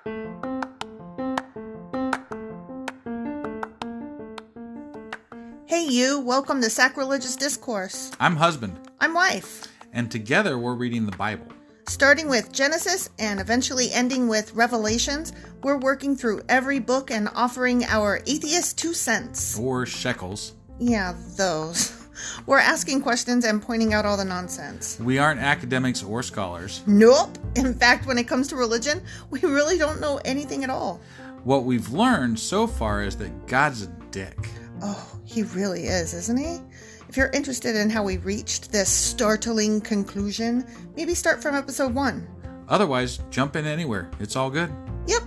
Hey you, welcome to Sacrilegious Discourse. I'm husband. I'm wife. And together we're reading the Bible. Starting with Genesis and eventually ending with Revelations, we're working through every book and offering our atheist 2 cents. Or shekels. Yeah, those. We're asking questions and pointing out all the nonsense. We aren't academics or scholars. Nope. In fact, when it comes to religion, we really don't know anything at all. What we've learned so far is that God's a dick. Oh, he really is, isn't he? If you're interested in how we reached this startling conclusion, maybe start from episode 1. Otherwise, jump in anywhere. It's all good. Yep.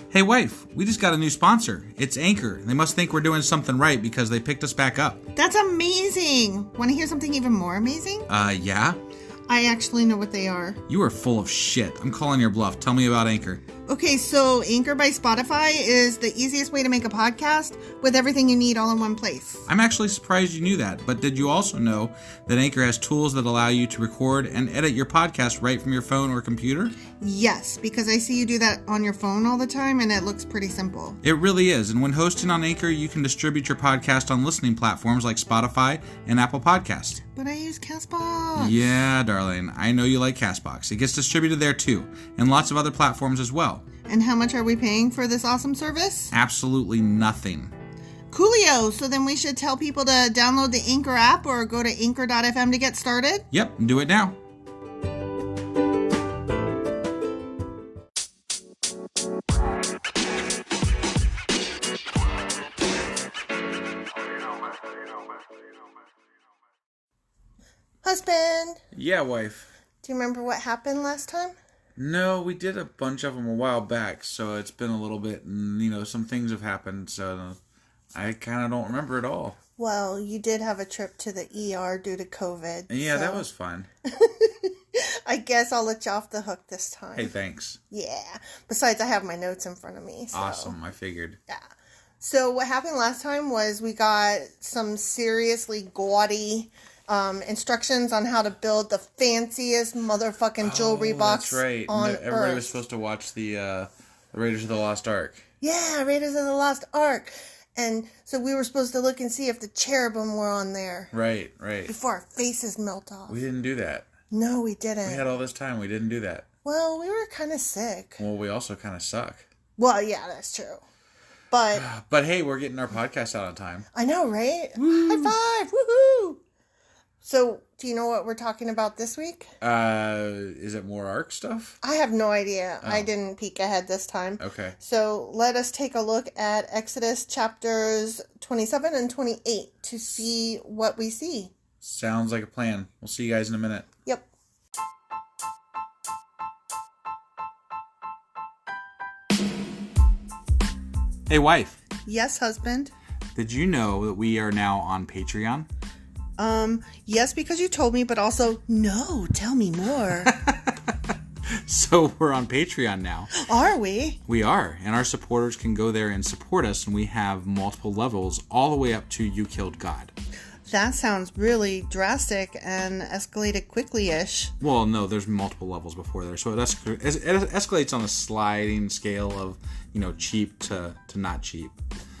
Hey wife, we just got a new sponsor. It's Anchor. They must think we're doing something right because they picked us back up. That's amazing. Want to hear something even more amazing? Yeah? I actually know what they are. You are full of shit. I'm calling your bluff. Tell me about Anchor. Okay, so Anchor by Spotify is the easiest way to make a podcast with everything you need all in one place. I'm actually surprised you knew that, but did you also know that Anchor has tools that allow you to record and edit your podcast right from your phone or computer? Yes, because I see you do that on your phone all the time and it looks pretty simple. It really is, and when hosting on Anchor, you can distribute your podcast on listening platforms like Spotify and Apple Podcasts. But I use CastBox. Yeah, darling, I know you like CastBox. It gets distributed there too, and lots of other platforms as well. And how much are we paying for this awesome service? Absolutely nothing. Coolio! So then we should tell people to download the Anchor app or go to anchor.fm to get started? Yep, do it now. Husband! Yeah, wife. Do you remember what happened last time? No, we did a bunch of them a while back, so it's been a little bit, and, some things have happened, so I kind of don't remember it all. Well, you did have a trip to the ER due to COVID. Yeah, so that was fun. I guess I'll let you off the hook this time. Hey, thanks. Yeah. Besides, I have my notes in front of me. So. Awesome, I figured. Yeah. So what happened last time was we got some seriously gaudy instructions on how to build the fanciest motherfucking jewelry box that's right. on Everybody Earth. was supposed to watch the Raiders of the Lost Ark. Yeah, Raiders of the Lost Ark. And so we were supposed to look and see if the cherubim were on there. Right. Before our faces melt off. We didn't do that. No, we didn't. We had all this time. We didn't do that. Well, we were kind of sick. Well, we also kind of suck. Well, yeah, that's true. But hey, we're getting our podcast out on time. I know, right? Woo. High five! Woohoo! So, do you know what we're talking about this week? Is it more Ark stuff? I have no idea. Oh. I didn't peek ahead this time. Okay. So, let us take a look at Exodus chapters 27 and 28 to see what we see. Sounds like a plan. We'll see you guys in a minute. Yep. Hey, wife. Yes, husband. Did you know that we are now on Patreon? Yes, because you told me, but also, no, tell me more. So we're on Patreon now. Are we? We are, and our supporters can go there and support us, and we have multiple levels all the way up to You Killed God. That sounds really drastic and escalated quickly-ish. Well, no, there's multiple levels before there, so it escalates on a sliding scale of, cheap to not cheap.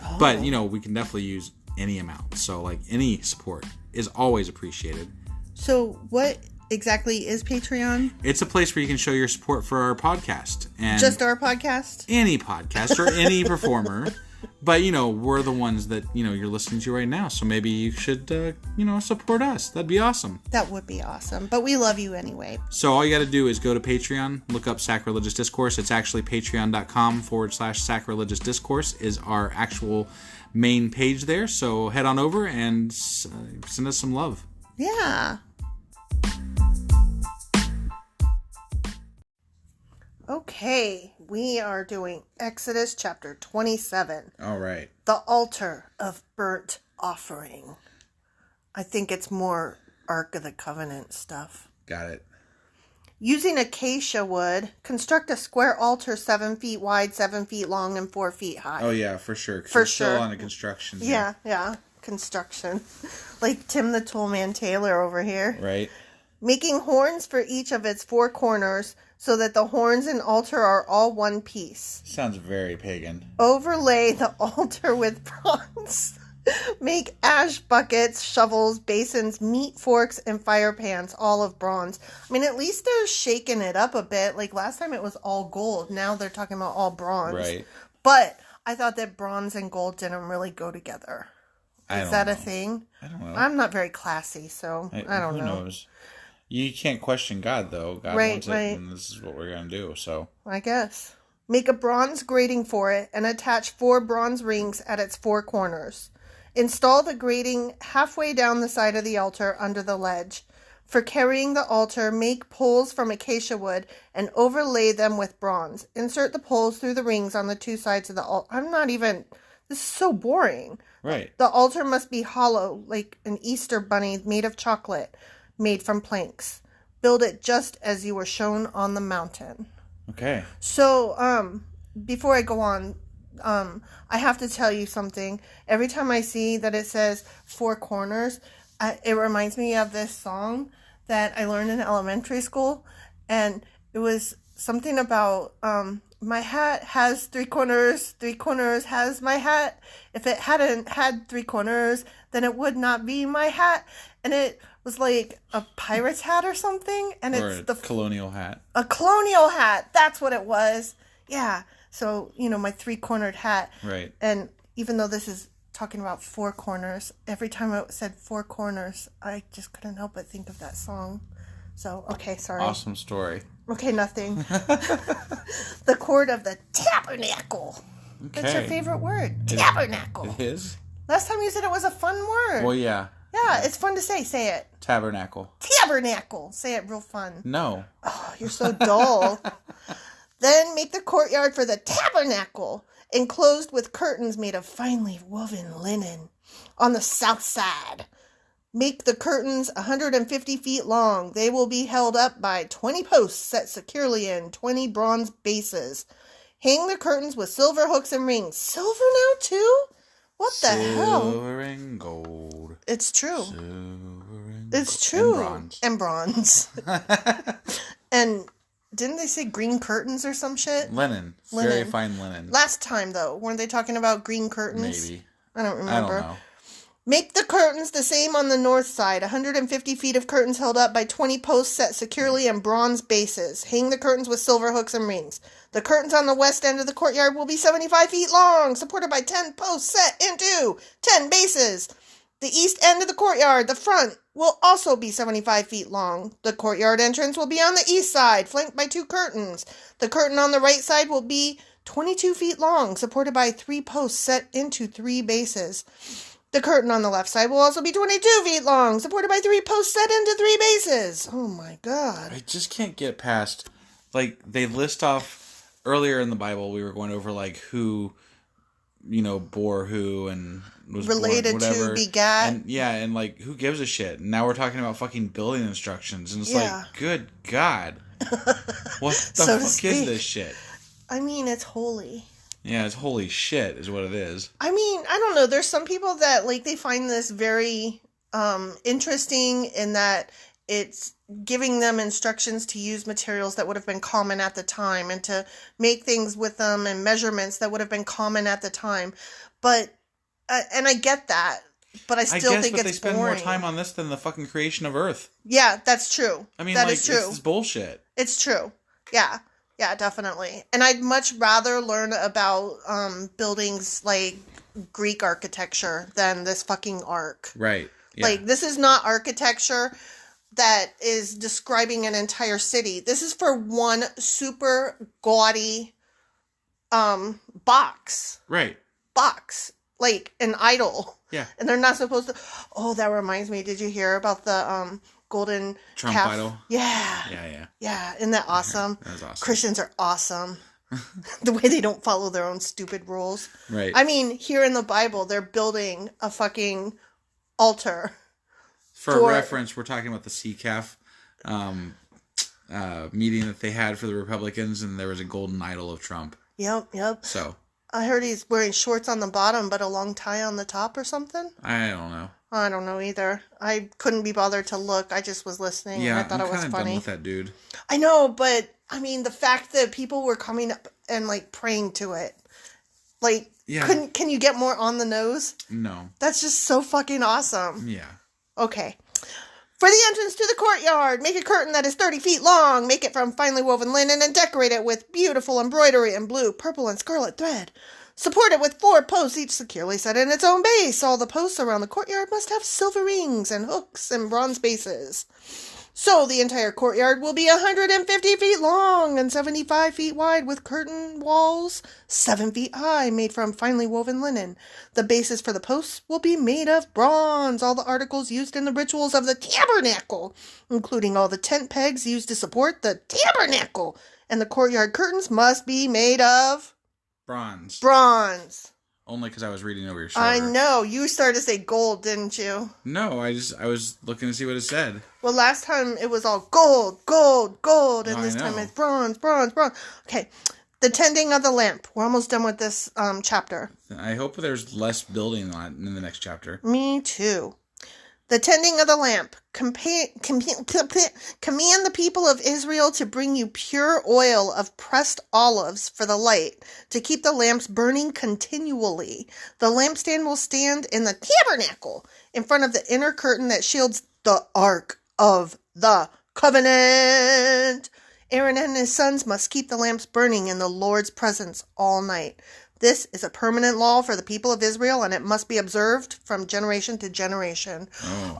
Oh. But, we can definitely use any amount, so, any support is always appreciated. So, what exactly is Patreon? It's a place where you can show your support for our podcast. And just our podcast? Any podcast or any performer. But, we're the ones that, you're listening to right now. So maybe you should, support us. That'd be awesome. That would be awesome. But we love you anyway. So all you got to do is go to Patreon, look up Sacrilegious Discourse. It's actually patreon.com/sacrilegious discourse is our actual main page there. So head on over and send us some love. Yeah. Okay, we are doing Exodus chapter 27. All right. The altar of burnt offering. I think it's more Ark of the Covenant stuff. Got it. Using acacia wood, construct a square altar 7 feet wide, 7 feet long, and 4 feet high. Oh, yeah, for sure. For we're sure. Still on a construction. Yeah. construction. Like Tim the Toolman Taylor over here. Right. Making horns for each of its 4 corners so that the horns and altar are all one piece. Sounds very pagan. Overlay the altar with bronze. Make ash buckets, shovels, basins, meat forks, and fire pans, all of bronze. I mean, at least they're shaking it up a bit. Like last time it was all gold. Now they're talking about all bronze. Right. But I thought that bronze and gold didn't really go together. Is that know. a thing? I don't know. I'm not very classy, so I don't know. Who knows? You can't question God, though. God wants it, and this is what we're going to do, so. I guess. Make a bronze grating for it and attach 4 bronze rings at its 4 corners. Install the grating halfway down the side of the altar under the ledge. For carrying the altar, make poles from acacia wood and overlay them with bronze. Insert the poles through the rings on the 2 sides of the altar. This is so boring. Right. The altar must be hollow, like an Easter bunny made of chocolate, made from planks. Build it just as you were shown on the mountain. Okay. So, before I go on, I have to tell you something. Every time I see that it says 4 corners, it reminds me of this song that I learned in elementary school. And it was something about, my hat has 3 corners has my hat. If it hadn't had 3 corners, then it would not be my hat. And it was like a pirate's hat or something. And it's a colonial hat. A colonial hat. That's what it was. Yeah. So, my 3-cornered hat. Right. And even though this is talking about 4 corners, every time it said 4 corners, I just couldn't help but think of that song. So, okay, sorry. Awesome story. Okay, nothing. The cord of the tabernacle. Okay. That's your favorite word. Tabernacle. It is? Last time you said it was a fun word. Well, yeah. Yeah, it's fun to say. Say it. Tabernacle. Tabernacle. Say it real fun. No. Oh, you're so dull. Then make the courtyard for the tabernacle, enclosed with curtains made of finely woven linen. On the south side, make the curtains 150 feet long. They will be held up by 20 posts set securely in 20 bronze bases. Hang the curtains with silver hooks and rings. Silver now, too? What the hell? Silver and gold. It's true. Silver and It's gold. true. And bronze. And didn't they say green curtains or some shit? Linen. Very fine linen. Last time, though, weren't they talking about green curtains? Maybe. I don't remember. I don't know. Make the curtains the same on the north side. 150 feet of curtains held up by 20 posts set securely in bronze bases. Hang the curtains with silver hooks and rings. The curtains on the west end of the courtyard will be 75 feet long, supported by 10 posts set into 10 bases. The east end of the courtyard, the front, will also be 75 feet long. The courtyard entrance will be on the east side, flanked by 2 curtains. The curtain on the right side will be 22 feet long, supported by 3 posts set into 3 bases. The curtain on the left side will also be 22 feet long, supported by 3 posts set into 3 bases. Oh my god. I just can't get past, they list off, earlier in the Bible, we were going over, who, bore who and was related born, whatever. to begat. And, yeah, and, who gives a shit? And now we're talking about fucking building instructions, and it's good God. What the So fuck is this shit? I mean, it's holy. Yeah, it's holy shit is what it is. I mean, I don't know. There's some people that, they find this very interesting in that it's giving them instructions to use materials that would have been common at the time and to make things with them and measurements that would have been common at the time. But, and I get that, but I still think it's boring. They spend more time on this than the fucking creation of Earth. Yeah, that's true. I mean, that is true. It's bullshit. It's true. Yeah. Yeah, definitely. And I'd much rather learn about buildings like Greek architecture than this fucking ark. Right. Yeah. This is not architecture that is describing an entire city. This is for one super gaudy box. Right. Box. Like an idol. Yeah. And they're not supposed to... Oh, that reminds me. Did you hear about the golden Trump calf? idol? Yeah. Yeah. Yeah. Isn't that awesome? That was awesome. Christians are awesome. The way they don't follow their own stupid rules. Right. I mean, here in the Bible, they're building a fucking altar. For reference, we're talking about the CCAF meeting that they had for the Republicans, and there was a golden idol of Trump. Yep. So. I heard he's wearing shorts on the bottom, but a long tie on the top or something. I don't know. I don't know either. I couldn't be bothered to look. I just was listening, and I thought it was I'm kind of funny. done with that dude. I know, but I mean, the fact that people were coming up and like praying to it, like, can you get more on the nose? No. That's just so fucking awesome. Yeah. Okay. For the entrance to the courtyard, make a curtain that is 30 feet long. Make it from finely woven linen and decorate it with beautiful embroidery in blue, purple, and scarlet thread. Support it with 4 posts, each securely set in its own base. All the posts around the courtyard must have silver rings and hooks and bronze bases. So the entire courtyard will be 150 feet long and 75 feet wide, with curtain walls 7 feet high made from finely woven linen. The bases for the posts will be made of bronze. All the articles used in the rituals of the Tabernacle, including all the tent pegs used to support the Tabernacle, and the courtyard curtains must be made of bronze. Only because I was reading over your shoulder. I know. You started to say gold, didn't you? No, I was looking to see what it said. Well, last time it was all gold, and this time it's bronze. Okay, the tending of the lamp. We're almost done with this chapter. I hope there's less building on in the next chapter. Me too. The tending of the lamp. Command the people of Israel to bring you pure oil of pressed olives for the light, to keep the lamps burning continually. The lampstand will stand in the tabernacle, in front of the inner curtain that shields the Ark of the Covenant. Aaron and his sons must keep the lamps burning in the Lord's presence all night. This is a permanent law for the people of Israel, and it must be observed from generation to generation.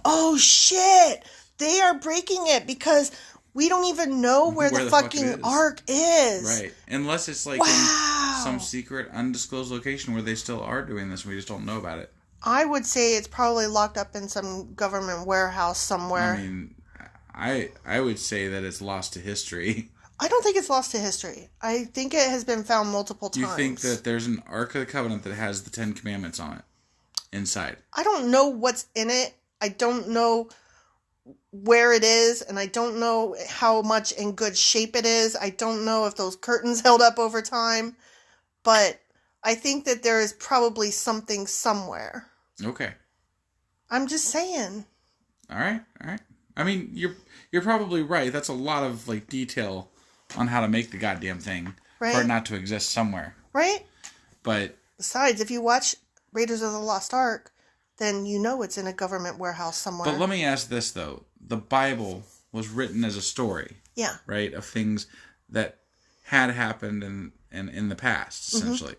Oh shit! They are breaking it because we don't even know where the fucking ark is. Right. Unless it's like in some secret, undisclosed location where they still are doing this and we just don't know about it. I would say it's probably locked up in some government warehouse somewhere. I mean, I would say that it's lost to history. I don't think it's lost to history. I think it has been found multiple times. You think that there's an Ark of the Covenant that has the 10 Commandments on it inside? I don't know what's in it. I don't know where it is, and I don't know how much in good shape it is. I don't know if those curtains held up over time, but I think that there is probably something somewhere. Okay. I'm just saying. All right. I mean, you're probably right. That's a lot of like detail on how to make the goddamn thing for it not to exist somewhere. Right? But besides, if you watch Raiders of the Lost Ark, then you know it's in a government warehouse somewhere. But let me ask this, though. The Bible was written as a story. Yeah. Right? Of things that had happened in the past, essentially.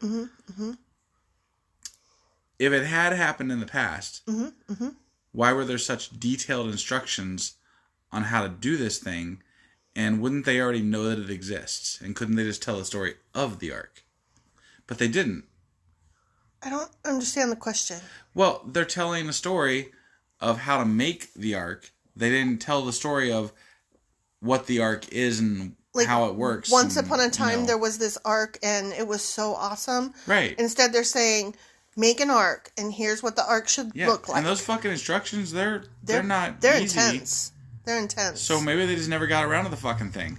If it had happened in the past, why were there such detailed instructions on how to do this thing? And wouldn't they already know that it exists? And couldn't they just tell the story of the Ark? But they didn't. I don't understand the question. Well, they're telling a story of how to make the Ark. They didn't tell the story of what the Ark is and like, how it works. Once upon a time, there was this Ark, and it was so awesome. Right. Instead, they're saying, make an Ark, and here's what the Ark should look like. And those fucking instructions, they're not They're easy. Intense. They're intense. So maybe they just never got around to the fucking thing.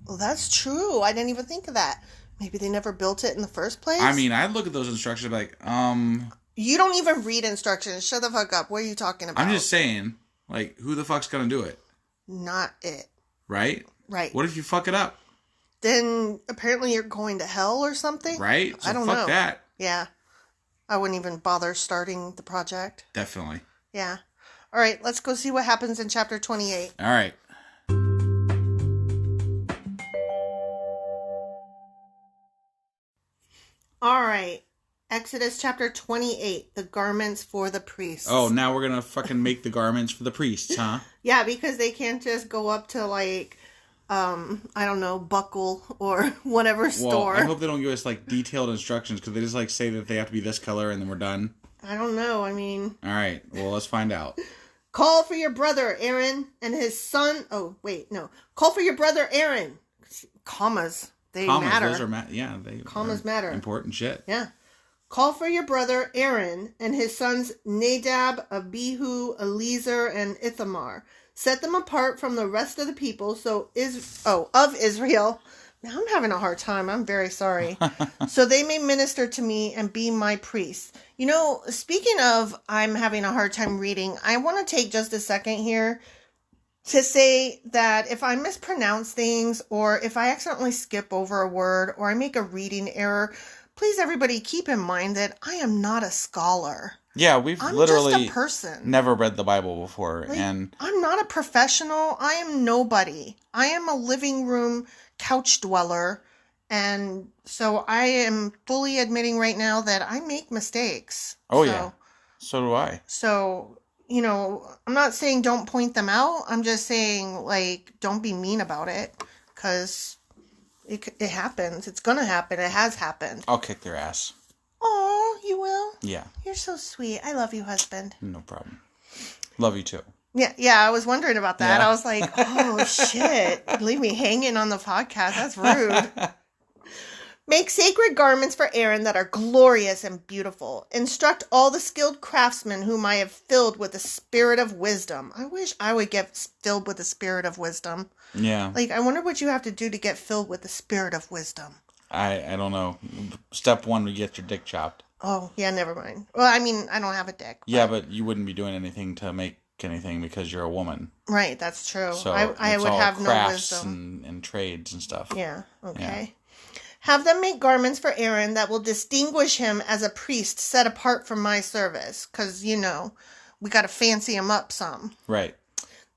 Well, that's true. I didn't even think of that. Maybe they never built it in the first place? I mean, I'd look at those instructions and be like, You don't even read instructions. Shut the fuck up. What are you talking about? I'm just saying, like, who the fuck's gonna do it? Not it. Right? Right. What if you fuck it up? Then apparently you're going to hell or something? Right? So I don't know. Fuck that. Yeah. I wouldn't even bother starting the project. Definitely. Yeah. All right, let's go see what happens in chapter 28. All right. All right. Exodus chapter 28, the garments for the priests. Oh, now we're going to fucking make the garments for the priests, huh? Yeah, because they can't just go up to like, I don't know, Buckle or whatever store. Well, I hope they don't give us like detailed instructions because they just like say that they have to be this color and then we're done. I don't know. I mean. All right. Well, let's find out. Call for your brother Aaron and his son. Oh, wait, no. Call for your brother Aaron. Commas. They matter. Those are commas matter. Important shit. Yeah. Call for your brother Aaron and his sons Nadab, Abihu, Eleazar, and Ithamar. Set them apart from the rest of the people of Israel I'm having a hard time. I'm very sorry. So they may minister to me and be my priests. You know, speaking of I'm having a hard time reading, I want to take just a second here to say that if I mispronounce things or if I accidentally skip over a word or I make a reading error, please everybody keep in mind that I am not a scholar. Yeah, I'm literally just a person. Never read the Bible before. Like, and I'm not a professional. I am nobody. I am a living room couch dweller. And so I am fully admitting right now that I make mistakes. Oh, yeah. So do I. So, you know, I'm not saying don't point them out. I'm just saying, like, don't be mean about it. Because it happens. It's going to happen. It has happened. I'll kick their ass. Oh, you will? Yeah. You're so sweet. I love you, husband. No problem. Love you too. Yeah, I was wondering about that. Yeah. I was like, oh, shit. Leave me hanging on the podcast. That's rude. Make sacred garments for Aaron that are glorious and beautiful. Instruct all the skilled craftsmen whom I have filled with the spirit of wisdom. I wish I would get filled with the spirit of wisdom. Yeah. Like, I wonder what you have to do to get filled with the spirit of wisdom. I don't know. Step 1 would get your dick chopped. Oh, yeah, never mind. Well, I mean, I don't have a dick. Yeah, but you wouldn't be doing anything to make anything because you're a woman. Right, that's true. So I would have no wisdom. And trades and stuff. Yeah, okay. Yeah. Have them make garments for Aaron that will distinguish him as a priest set apart from my service. Because, you know, we got to fancy him up some. Right.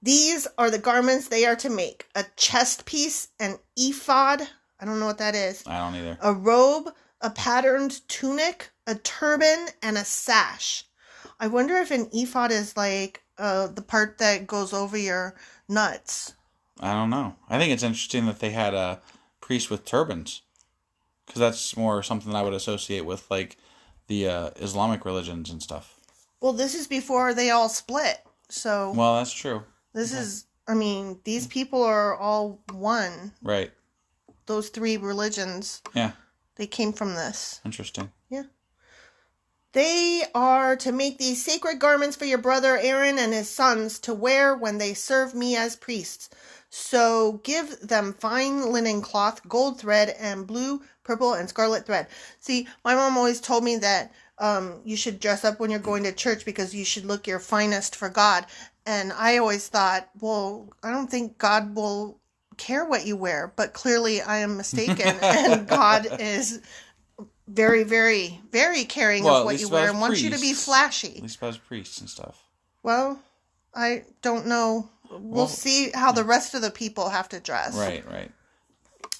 These are the garments they are to make. A chest piece, an ephod. I don't know what that is. I don't either. A robe, a patterned tunic, a turban, and a sash. I wonder if an ephod is like the part that goes over your nuts. I don't know. I think it's interesting that they had a priest with turbans. Because that's more something I would associate with like the Islamic religions and stuff. Well, this is before they all split. So. Well, that's true. This is, I mean, these people are all one. Right. Those 3 religions. Yeah. They came from this. Interesting. Yeah. They are to make these sacred garments for your brother Aaron and his sons to wear when they serve me as priests. So give them fine linen cloth, gold thread, and blue, purple, and scarlet thread. See, my mom always told me that you should dress up when you're going to church because you should look your finest for God. And I always thought, well, I don't think God will care what you wear, but clearly I am mistaken, and God is very, very, very caring of what you wear and wants you to be flashy. At least as priests and stuff. Well, I don't know. We'll see how the rest of the people have to dress. Right.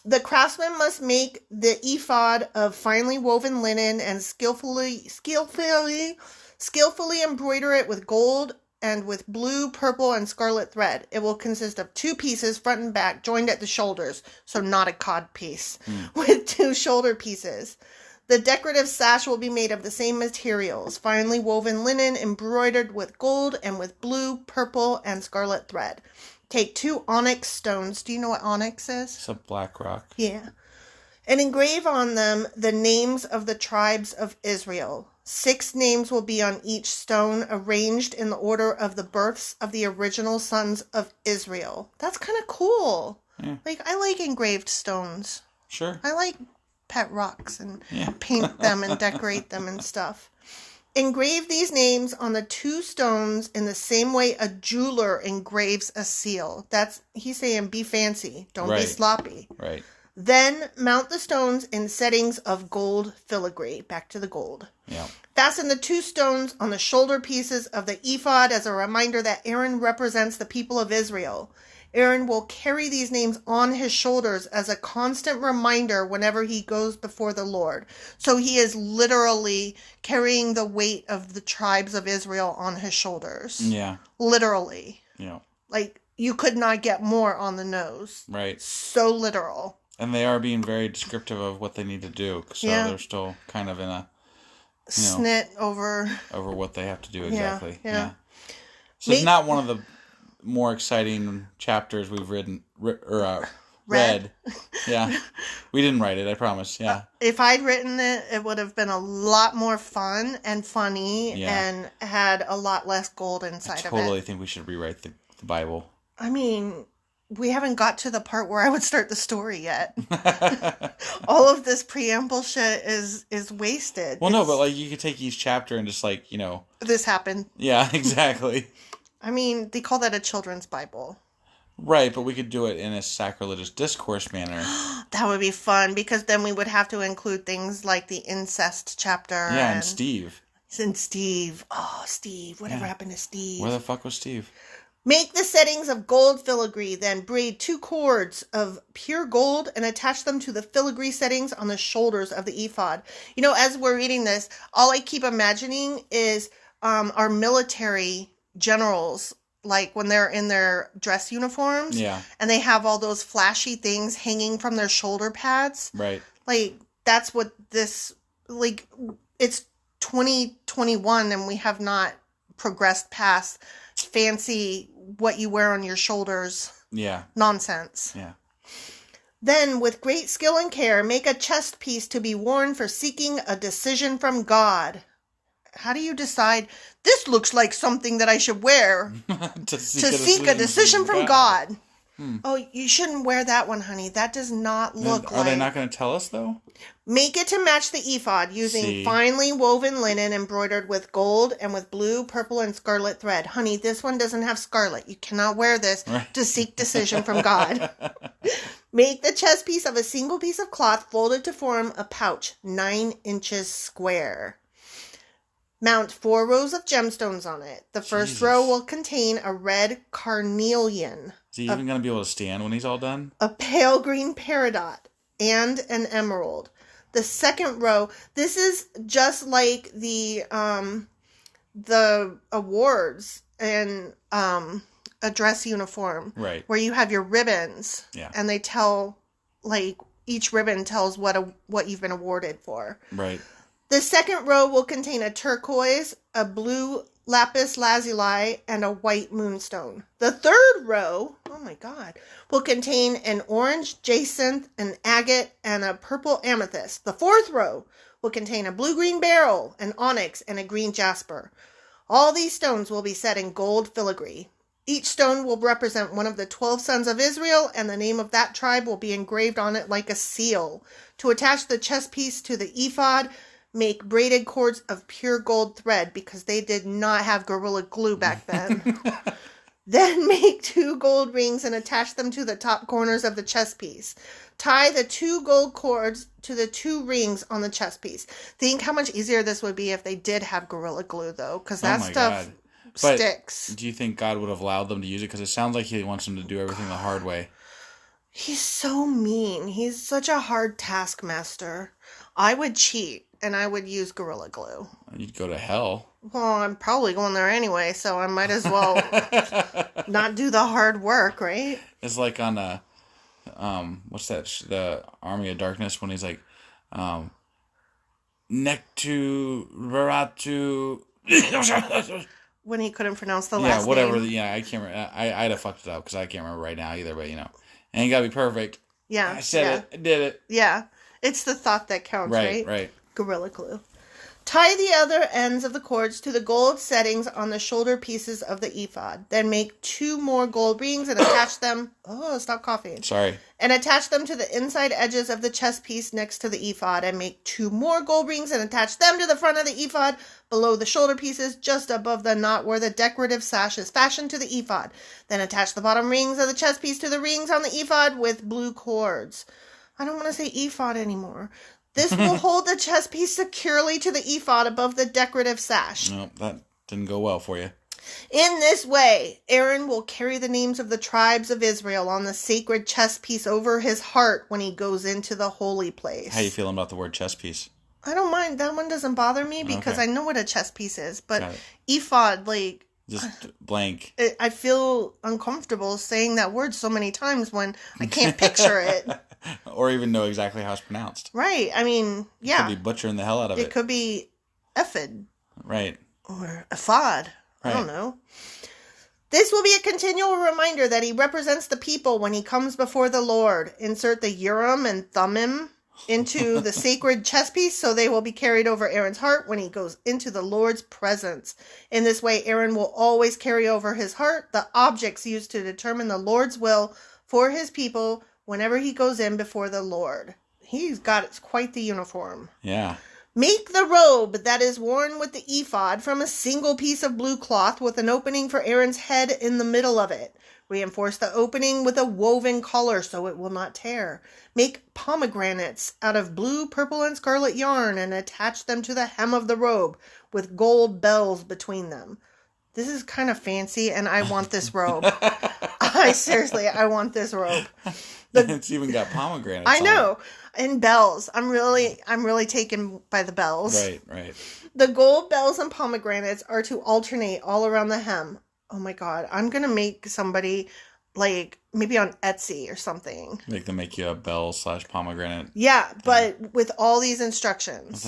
The craftsman must make the ephod of finely woven linen and skillfully embroider it with gold and with blue, purple, and scarlet thread. It will consist of 2 pieces, front and back, joined at the shoulders, so not a cod piece, with 2 shoulder pieces. The decorative sash will be made of the same materials, finely woven linen embroidered with gold and with blue, purple, and scarlet thread. Take 2 onyx stones. Do you know what onyx is? It's a black rock. Yeah. And engrave on them the names of the tribes of Israel. 6 names will be on each stone, arranged in the order of the births of the original sons of Israel. That's kind of cool. Yeah. Like, I like engraved stones. Sure. I like pet rocks and paint them and decorate them and stuff. Engrave these names on the 2 stones in the same way a jeweler engraves a seal. He's saying be fancy. Don't be sloppy. Right. Then mount the stones in settings of gold filigree. Back to the gold. Yeah. Fasten the 2 stones on the shoulder pieces of the ephod as a reminder that Aaron represents the people of Israel. Aaron will carry these names on his shoulders as a constant reminder whenever he goes before the Lord. So he is literally carrying the weight of the tribes of Israel on his shoulders. Yeah. Literally. Yeah. Like, you could not get more on the nose. Right. So literal. And they are being very descriptive of what they need to do. So they're still kind of in a... snit over what they have to do exactly. Yeah. So it's not one of the more exciting chapters we've read. Yeah. We didn't write it, I promise. Yeah. If I'd written it, it would have been a lot more fun and funny and had a lot less gold inside of it. I totally think we should rewrite the Bible. I mean, we haven't got to the part where I would start the story yet. All of this preamble shit is wasted. Well, no, but like you could take each chapter and just like, this happened. Yeah, exactly. I mean, they call that a children's Bible. Right, but we could do it in a sacrilegious discourse manner. That would be fun, because then we would have to include things like the incest chapter. Yeah, and Steve. And Steve. Oh, Steve. Whatever happened to Steve? Where the fuck was Steve? Make the settings of gold filigree, then braid 2 cords of pure gold and attach them to the filigree settings on the shoulders of the ephod. As we're reading this, all I keep imagining is our military generals, like when they're in their dress uniforms. Yeah. And they have all those flashy things hanging from their shoulder pads. Right. Like, that's what this, like, it's 2021 and we have not progressed past fancy what you wear on your shoulders. Yeah. Nonsense. Yeah. Then, with great skill and care, make a chest piece to be worn for seeking a decision from God. How do you decide, this looks like something that I should wear to seek a decision from God? Oh, you shouldn't wear that one, honey. That does not look like... Are they not going to tell us, though? Make it to match the ephod using finely woven linen embroidered with gold and with blue, purple, and scarlet thread. Honey, this one doesn't have scarlet. You cannot wear this to seek decision from God. Make the chest piece of a single piece of cloth folded to form a pouch 9 inches square. Mount 4 rows of gemstones on it. The first row will contain a red carnelian. Is he even going to be able to stand when he's all done? A pale green peridot and an emerald. The second row, this is just like the awards and a dress uniform. Right. Where you have your ribbons. Yeah. And they tell, like, each ribbon tells what you've been awarded for. Right. The second row will contain a turquoise, a blue lapis lazuli, and a white moonstone. The third row, oh my God, will contain an orange jacinth, an agate, and a purple amethyst. The fourth row will contain a blue-green beryl, an onyx, and a green jasper. All these stones will be set in gold filigree. Each stone will represent one of the 12 sons of Israel, and the name of that tribe will be engraved on it like a seal. To attach the chest piece to the ephod, make braided cords of pure gold thread, because they did not have Gorilla Glue back then. Then make 2 gold rings and attach them to the top corners of the chest piece. Tie the 2 gold cords to the 2 rings on the chest piece. Think how much easier this would be if they did have Gorilla Glue, though, because that stuff sticks. Do you think God would have allowed them to use it? Because it sounds like he wants them to do everything the hard way. He's so mean. He's such a hard taskmaster. I would cheat. And I would use Gorilla Glue. You'd go to hell. Well, I'm probably going there anyway, so I might as well not do the hard work, right? It's like on what's that? The Army of Darkness, when he's like, Nectu Raratu. When he couldn't pronounce the last name. Yeah, whatever. Yeah, I can't remember. I'd have fucked it up because I can't remember right now either, but ain't gotta be perfect. Yeah. I said it. I did it. Yeah. It's the thought that counts, right? Right. Gorilla Glue. Tie the other ends of the cords to the gold settings on the shoulder pieces of the ephod. Then make 2 more gold rings and attach them... Oh, stop coughing. Sorry. And attach them to the inside edges of the chest piece next to the ephod. And make 2 more gold rings and attach them to the front of the ephod below the shoulder pieces, just above the knot where the decorative sash is fashioned to the ephod. Then attach the bottom rings of the chest piece to the rings on the ephod with blue cords. I don't want to say ephod anymore. This will hold the chest piece securely to the ephod above the decorative sash. No, that didn't go well for you. In this way, Arron will carry the names of the tribes of Israel on the sacred chest piece over his heart when he goes into the holy place. How you feeling about the word chest piece? I don't mind. That one doesn't bother me because I know what a chest piece is. But ephod, like... Just blank. I feel uncomfortable saying that word so many times when I can't picture it. Or even know exactly how it's pronounced. Right. I mean, yeah. You could be butchering the hell out of it. It could be ephod. Right. Or ephod. I don't know. This will be a continual reminder that he represents the people when he comes before the Lord. Insert the Urim and Thummim into the sacred chest piece so they will be carried over Aaron's heart when he goes into the Lord's presence. In this way, Aaron will always carry over his heart the objects used to determine the Lord's will for his people whenever he goes in before the Lord. He's got quite the uniform. Yeah. Make the robe that is worn with the ephod from a single piece of blue cloth with an opening for Aaron's head in the middle of it. Reinforce the opening with a woven collar so it will not tear. Make pomegranates out of blue, purple, and scarlet yarn and attach them to the hem of the robe with gold bells between them. This is kind of fancy, and I want this robe. I want this robe. It's even got pomegranates. I know. And bells. I'm really taken by the bells. Right. The gold bells and pomegranates are to alternate all around the hem. Oh my God. I'm going to make somebody like maybe on Etsy or something. Make them make you a bell / pomegranate. Yeah, but with all these instructions.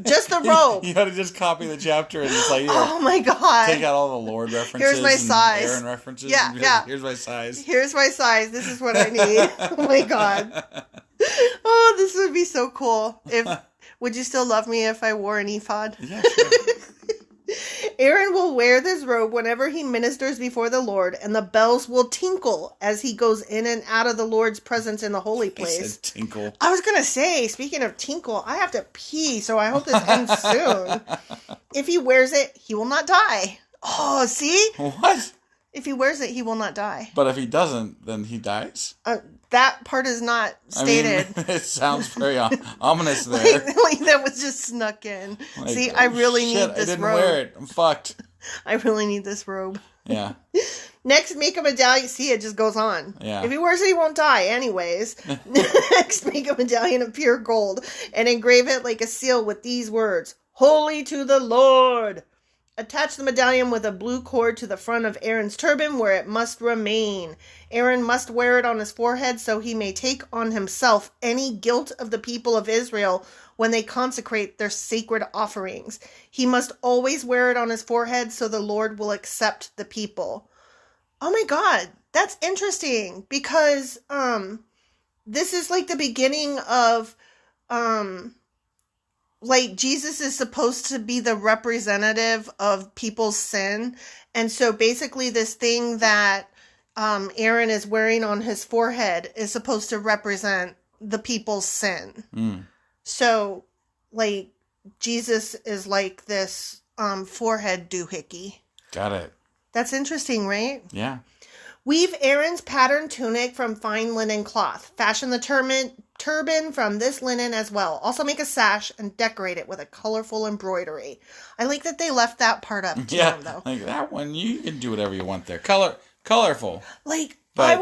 Just the robe. You gotta just copy the chapter and just like, oh my God. Take out all the Lord references. Here's my size. Aaron references. Yeah. Here's my size. Here's my size. This is what I need. Oh my God. Oh, this would be so cool. Would you still love me if I wore an ephod? Yeah, sure. Aaron will wear this robe whenever he ministers before the Lord, and the bells will tinkle as he goes in and out of the Lord's presence in the holy place. He said tinkle. I was going to say, speaking of tinkle, I have to pee, so I hope this ends soon. If he wears it, he will not die. Oh, see? What? If he wears it, he will not die. But if he doesn't, then he dies? That part is not stated. I mean, it sounds very ominous there. like that was just snuck in. Like, See, I really need this I didn't robe. wear it. I'm fucked. I really need this robe. Yeah. Next, make a medallion. See, it just goes on. Yeah. If he wears it, he won't die anyways. Next, make a medallion of pure gold and engrave it like a seal with these words, Holy to the Lord. Attach the medallion with a blue cord to the front of Aaron's turban where it must remain. Aaron must wear it on his forehead so he may take on himself any guilt of the people of Israel when they consecrate their sacred offerings. He must always wear it on his forehead so the Lord will accept the people. Oh my God, that's interesting because this is like the beginning of like Jesus is supposed to be the representative of people's sin. And so basically this thing that Aaron is wearing on his forehead is supposed to represent the people's sin. Mm. So like Jesus is like this forehead doohickey. Got it. That's interesting, right? Yeah. Weave Aaron's patterned tunic from fine linen cloth. Fashion the turban from this linen as well. Also make a sash and decorate it with a colorful embroidery. I like that they left that part up to them, though. Like that one, you can do whatever you want there. Colorful. Like, but,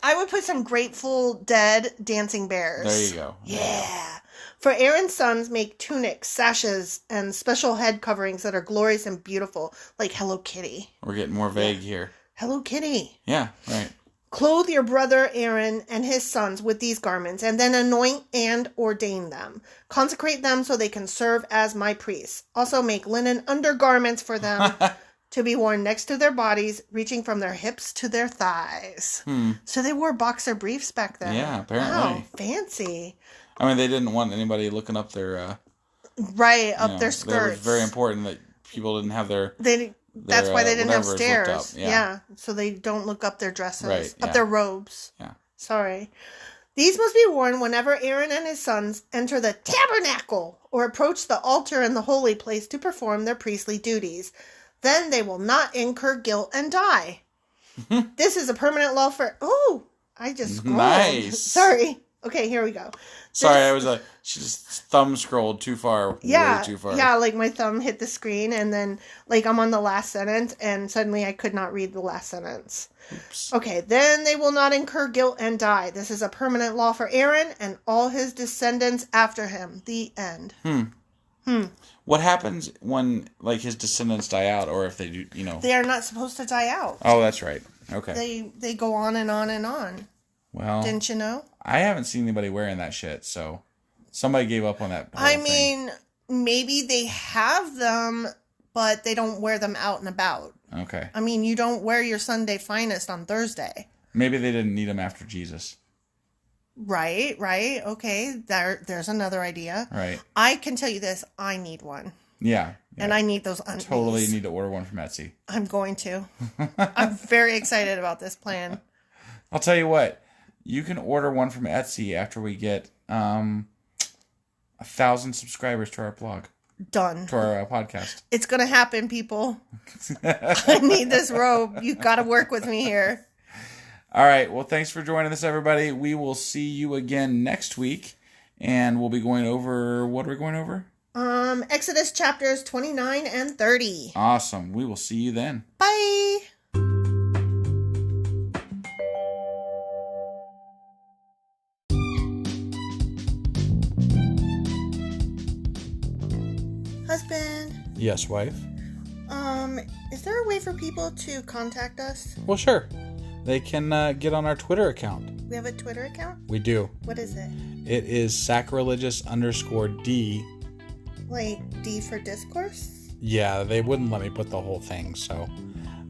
I would put some Grateful Dead dancing bears. There you go. Yeah. For Aaron's sons, make tunics, sashes, and special head coverings that are glorious and beautiful, like Hello Kitty. We're getting more vague here. Hello Kitty. Yeah, right. Clothe your brother Aaron and his sons with these garments, and then anoint and ordain them. Consecrate them so they can serve as my priests. Also make linen undergarments for them to be worn next to their bodies, reaching from their hips to their thighs. So they wore boxer briefs back then. Yeah, apparently. Wow, fancy. I mean, they didn't want anybody looking up their... their skirts. It was very important that people didn't have their... That's why they didn't have stairs. Yeah. So they don't look up their dresses, right, up their robes. Yeah. Sorry. These must be worn whenever Aaron and his sons enter the Tabernacle or approach the altar in the holy place to perform their priestly duties. Then they will not incur guilt and die. This is a permanent law for... Oh, I just scrolled. Nice. Sorry. Okay, here we go. Sorry, I was like, she just thumb scrolled too far. Way too far. Yeah, like my thumb hit the screen and then like I'm on the last sentence and suddenly I could not read the last sentence. Oops. Okay, then they will not incur guilt and die. This is a permanent law for Aaron and all his descendants after him. The end. What happens when like his descendants die out, or if they do, They are not supposed to die out. Oh, that's right. Okay. They go on and on and on. Well, didn't you know? I haven't seen anybody wearing that shit, so somebody gave up on that whole thing. Mean, maybe they have them, but they don't wear them out and about. Okay. I mean, you don't wear your Sunday finest on Thursday. Maybe they didn't need them after Jesus. Right. Okay, there's another idea. Right. I can tell you this, I need one. Yeah. And I need those undies. Totally need to order one from Etsy. I'm going to. I'm very excited about this plan. I'll tell you what. You can order one from Etsy after we get 1,000 subscribers to our blog. Done. To our podcast. It's going to happen, people. I need this robe. You got to work with me here. All right. Well, thanks for joining us, everybody. We will see you again next week. And we'll be going over... What are we going over? Exodus chapters 29 and 30. Awesome. We will see you then. Bye. Husband. Yes, wife. Is there a way for people to contact us? Well, sure. They can get on our Twitter account. We have a Twitter account? We do. What is it? It is sacrilegious_D. Like D for discourse? Yeah, they wouldn't let me put the whole thing, so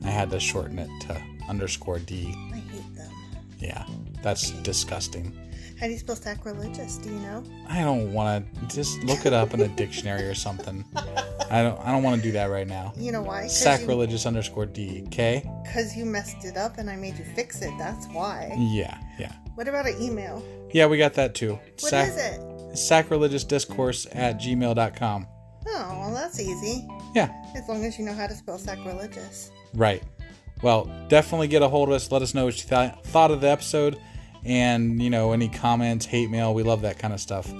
I had to shorten it to _D. I hate them. Yeah, that's disgusting. How do you spell sacrilegious? Do you know? I don't want to. Just look it up in a dictionary or something. I don't want to do that right now. You know why? Sacrilegious_D. Okay? Because you messed it up and I made you fix it. That's why. Yeah. What about an email? Yeah, we got that too. What is it? sacrilegiousdiscourse@gmail.com. Oh, well, that's easy. Yeah. As long as you know how to spell sacrilegious. Right. Well, definitely get a hold of us. Let us know what you thought of the episode. And, any comments, hate mail. We love that kind of stuff.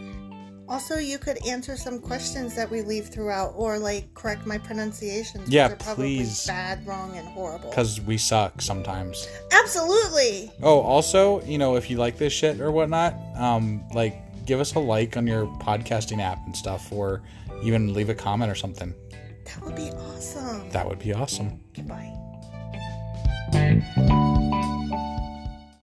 Also, you could answer some questions that we leave throughout or, correct my pronunciations. Yeah, which are probably please. bad, wrong, and horrible. Because we suck sometimes. Absolutely! Oh, also, if you like this shit or whatnot, give us a like on your podcasting app and stuff, or even leave a comment or something. That would be awesome. That would be awesome. Goodbye.